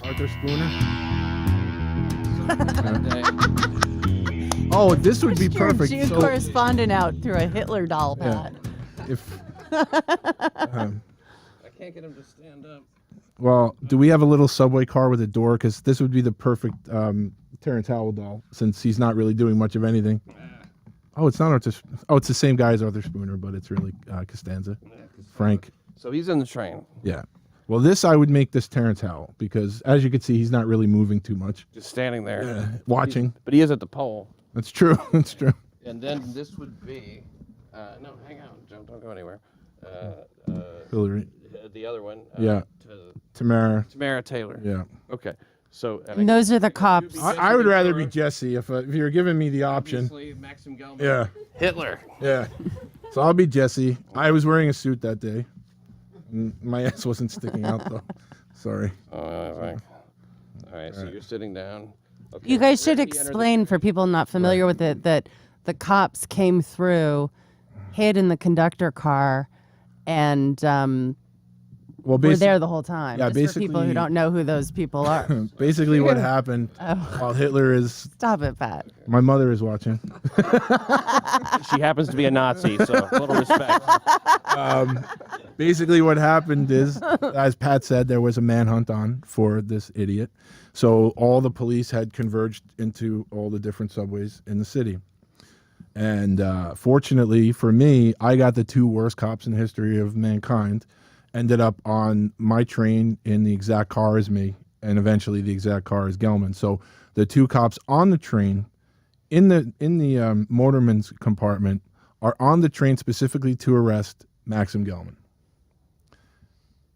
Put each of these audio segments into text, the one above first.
Arthur Spooner. Oh, this would be perfect. Jew correspondent out through a Hitler doll pad. If I can't get him to stand up. well, do we have a little subway car with a door? Because this would be the perfect Terrence Howell doll, since he's not really doing much of anything. Oh, it's not Arthur. Oh, it's the same guy as Arthur Spooner, but it's really Costanza. Frank. So he's in the train. Yeah. Well, I would make this Terrence Howell, because as you can see, he's not really moving too much. Just standing there. Watching. But he is at the pole. That's true. That's true. And then this would be... no, hang on. Don't go anywhere. Hillary. The other one. Yeah. Tamara Taylor. Yeah. Okay. So... And those are the cops. I would rather be Jesse if you're giving me the option. Maxim Gelman. Yeah. Hitler. Yeah. So I'll be Jesse. I was wearing a suit that day. My ass wasn't sticking out, though. Sorry. All right. So you're sitting down. Okay. You guys should explain for people not familiar with it that the cops came through, hid in the conductor car, and were there the whole time. Yeah, just for people who don't know who those people are. Basically, what happened while Hitler is... Stop it, Pat. My mother is watching. She happens to be a Nazi, so a little respect. Basically, what happened is, as Pat said, there was a manhunt on for this idiot. So all the police had converged into all the different subways in the city. And fortunately for me, I got the two worst cops in the history of mankind. Ended up on my train in the exact car as me, and eventually the exact car as Gelman. So the two cops on the train, in the motorman's compartment, are on the train specifically to arrest Maxim Gelman.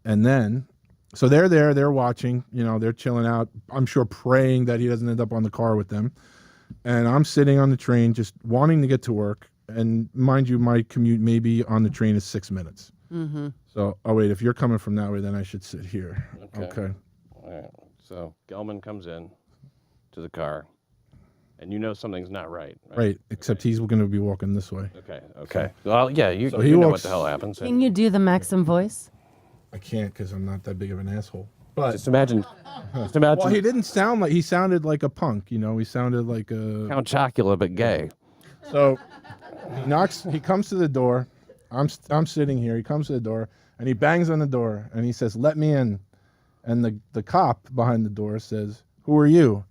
And then, so they're there, they're watching, they're chilling out. I'm sure praying that he doesn't end up on the car with them. And I'm sitting on the train just wanting to get to work. And mind you, my commute maybe on the train is 6 minutes. Mm-hmm. So, oh wait, if you're coming from that way, then I should sit here. Okay. All right. So Gelman comes in to the car, and you know something's not right. Right, except he's going to be walking this way. Okay. Well, yeah, you he know walks, what the hell happens. Can you do the Maxim voice? I can't because I'm not that big of an asshole. But just imagine. Well, he didn't sound like, he sounded like a punk, He sounded like a... Count Chocula, but gay. So he comes to the door. I'm sitting here. He comes to the door, and he bangs on the door, and he says, "Let me in." And the cop behind the door says, "Who are you?"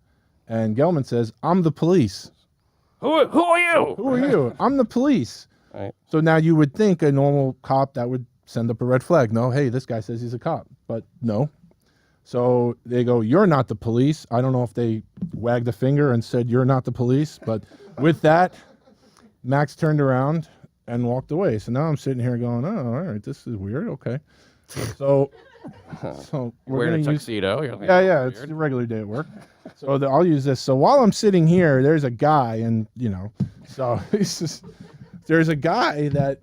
And Gelman says, "I'm the police." Who are you? Who are you? I'm the police. Right. So now you would think a normal cop that would send up a red flag. No, hey, this guy says he's a cop. But no. So they go, "You're not the police." I don't know if they wagged a finger and said, "You're not the police." But with that, Max turned around and walked away. So now I'm sitting here going, "Oh, all right, this is weird." Okay. So we're wearing a gonna tuxedo. Yeah, it's a regular day at work. So I'll use this. So while I'm sitting here, there's a guy, and so there's a guy that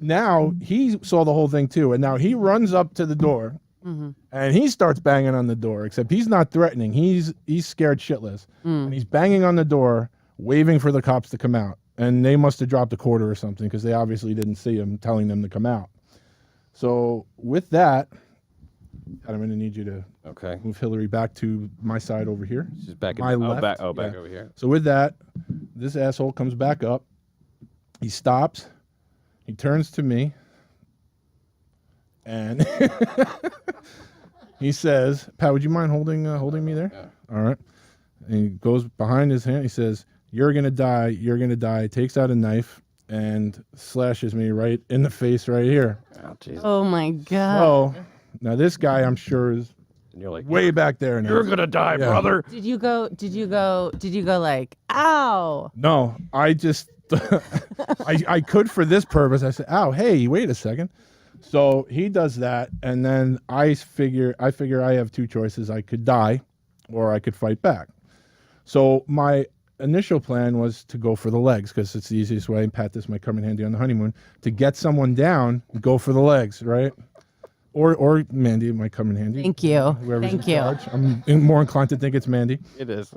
now he saw the whole thing too, and now he runs up to the door, and he starts banging on the door. Except he's not threatening. He's scared shitless, and he's banging on the door, waving for the cops to come out. And they must have dropped a quarter or something because they obviously didn't see him telling them to come out. So with that, I'm going to need you to move Hillary back to my side over here. She's back my in, left. back over here. So with that, this asshole comes back up. He stops. He turns to me. And he says, "Pat, would you mind holding me there?" Yeah. All right. And he goes behind his hand. He says, "You're going to die. You're going to die." Takes out a knife and slashes me right in the face right here. Oh, my God. So now this guy, I'm sure, is way back there now. You're going to die, brother. Did you go like, ow? No, I just, I could for this purpose. I said, "Ow, hey, wait a second." So he does that. And then I figure I have two choices. I could die or I could fight back. So my initial plan was to go for the legs because it's the easiest way, and Pat, this might come in handy on the honeymoon, to get someone down, go for the legs, right? Or Mandy, it might come in handy. Thank you. Whoever's Thank in you. charge. I'm more inclined to think it's Mandy. It is.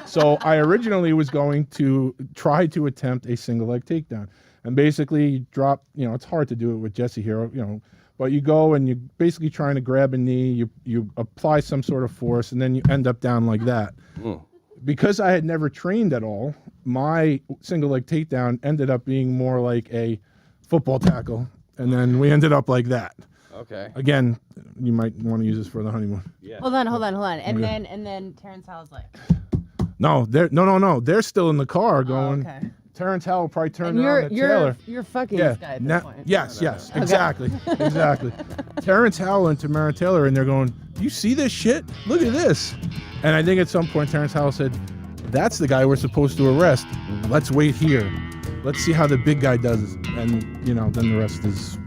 So I originally was going to try to attempt a single leg takedown. And basically drop, it's hard to do it with Jesse here, But you go and you're basically trying to grab a knee. You apply some sort of force, and then you end up down like that. Because I had never trained at all, my single leg takedown ended up being more like a football tackle, and then we ended up like that. Okay. Again, you might want to use this for the honeymoon. Yeah. Hold on. And then Terrence Howell's like, No, they're still in the car oh, going. okay. Terrence Howell probably turned And around to Taylor. you're fucking this guy at this point. Yes, exactly. Terrence Howell and Tamara Taylor, and they're going, "Do you see this shit? Look at this." And I think at some point Terrence Howell said, "That's the guy we're supposed to arrest. Let's wait here. Let's see how the big guy does." And then the rest is.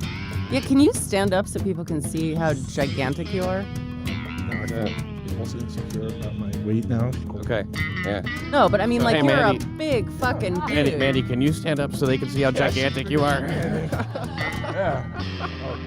Yeah, can you stand up so people can see how gigantic you are? No, I feel also insecure about my weight now. Okay. Yeah. No, but I mean, So, like, hey, you're Mandy. a big fucking dude. Mandy, can you stand up so they can see how gigantic you are? Yeah. Oh,